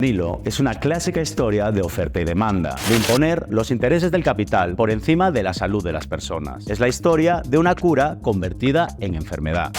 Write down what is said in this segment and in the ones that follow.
Fentanilo es una clásica historia de oferta y demanda, de imponer los intereses del capital por encima de la salud de las personas. Es la historia de una cura convertida en enfermedad.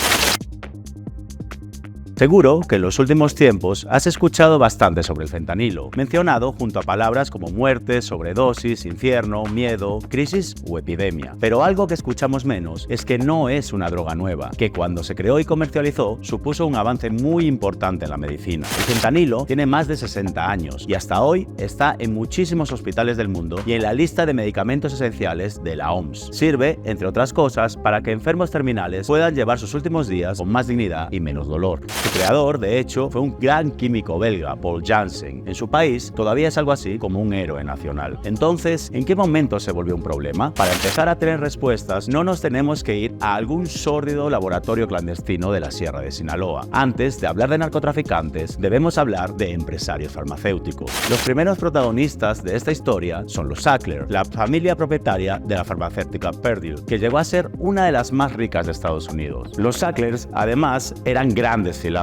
Seguro que en los últimos tiempos has escuchado bastante sobre el fentanilo, mencionado junto a palabras como muerte, sobredosis, infierno, miedo, crisis o epidemia. Pero algo que escuchamos menos es que no es una droga nueva, que cuando se creó y comercializó supuso un avance muy importante en la medicina. El fentanilo tiene más de 60 años y hasta hoy está en muchísimos hospitales del mundo y en la lista de medicamentos esenciales de la OMS. Sirve, entre otras cosas, para que enfermos terminales puedan llevar sus últimos días con más dignidad y menos dolor. Su creador, de hecho, fue un gran químico belga, Paul Janssen. En su país todavía es algo así como un héroe nacional. Entonces, ¿en qué momento se volvió un problema? Para empezar a tener respuestas, no nos tenemos que ir a algún sórdido laboratorio clandestino de la Sierra de Sinaloa. Antes de hablar de narcotraficantes, debemos hablar de empresarios farmacéuticos. Los primeros protagonistas de esta historia son los Sackler, la familia propietaria de la farmacéutica Purdue, que llegó a ser una de las más ricas de Estados Unidos. Los Sacklers, además, eran grandes filántropos.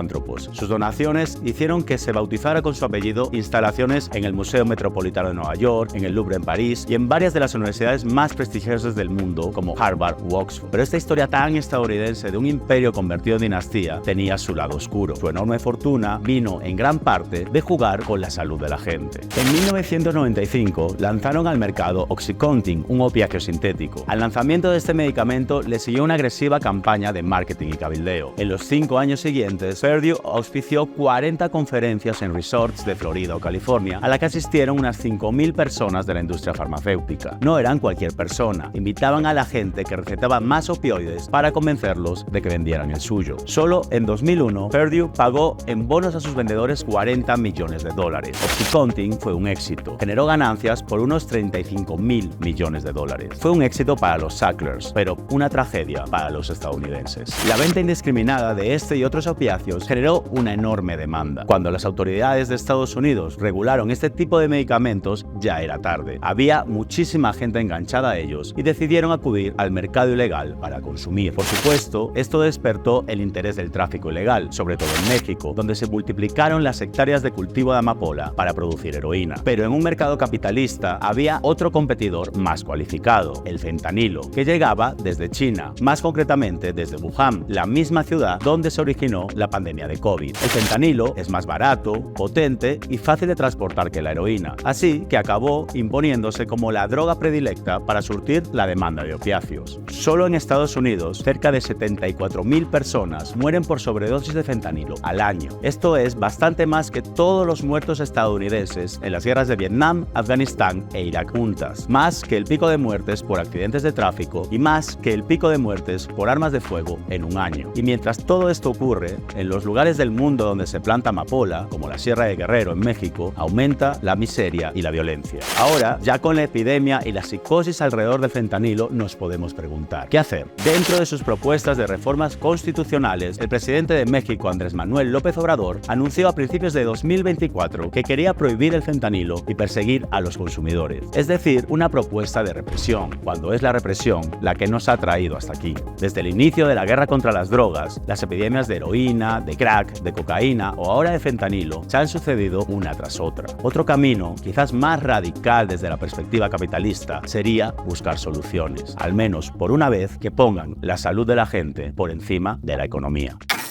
Sus donaciones hicieron que se bautizara con su apellido instalaciones en el Museo Metropolitano de Nueva York, en el Louvre en París y en varias de las universidades más prestigiosas del mundo como Harvard u Oxford. Pero esta historia tan estadounidense de un imperio convertido en dinastía tenía su lado oscuro. Su enorme fortuna vino en gran parte de jugar con la salud de la gente. En 1995 lanzaron al mercado Oxycontin, un opiáceo sintético. Al lanzamiento de este medicamento le siguió una agresiva campaña de marketing y cabildeo. En los 5 años siguientes, Purdue auspició 40 conferencias en resorts de Florida o California, a la que asistieron unas 5.000 personas de la industria farmacéutica. No eran cualquier persona, invitaban a la gente que recetaba más opioides para convencerlos de que vendieran el suyo. Solo en 2001, Purdue pagó en bonos a sus vendedores $40 millones. Oxycontin fue un éxito, generó ganancias por unos $35.000 millones. Fue un éxito para los Sacklers, pero una tragedia para los estadounidenses. La venta indiscriminada de este y otros opiáceos generó una enorme demanda. Cuando las autoridades de Estados Unidos regularon este tipo de medicamentos, ya era tarde. Había muchísima gente enganchada a ellos y decidieron acudir al mercado ilegal para consumir. Por supuesto, esto despertó el interés del tráfico ilegal, sobre todo en México, donde se multiplicaron las hectáreas de cultivo de amapola para producir heroína. Pero en un mercado capitalista había otro competidor más cualificado, el fentanilo, que llegaba desde China, más concretamente desde Wuhan, la misma ciudad donde se originó la pandemia de COVID. El fentanilo es más barato, potente y fácil de transportar que la heroína, así que acabó imponiéndose como la droga predilecta para surtir la demanda de opiáceos. Solo en Estados Unidos, cerca de 74.000 personas mueren por sobredosis de fentanilo al año. Esto es bastante más que todos los muertos estadounidenses en las guerras de Vietnam, Afganistán e Irak juntas, más que el pico de muertes por accidentes de tráfico y más que el pico de muertes por armas de fuego en un año. Y mientras todo esto ocurre, en los lugares del mundo donde se planta amapola, como la Sierra de Guerrero en México, aumenta la miseria y la violencia. Ahora, ya con la epidemia y la psicosis alrededor del fentanilo, nos podemos preguntar, ¿qué hacer? Dentro de sus propuestas de reformas constitucionales, el presidente de México, Andrés Manuel López Obrador, anunció a principios de 2024 que quería prohibir el fentanilo y perseguir a los consumidores. Es decir, una propuesta de represión, cuando es la represión la que nos ha traído hasta aquí. Desde el inicio de la guerra contra las drogas, las epidemias de heroína, de crack, de cocaína o ahora de fentanilo se han sucedido una tras otra. Otro camino, quizás más radical desde la perspectiva capitalista, sería buscar soluciones, al menos por una vez que pongan la salud de la gente por encima de la economía.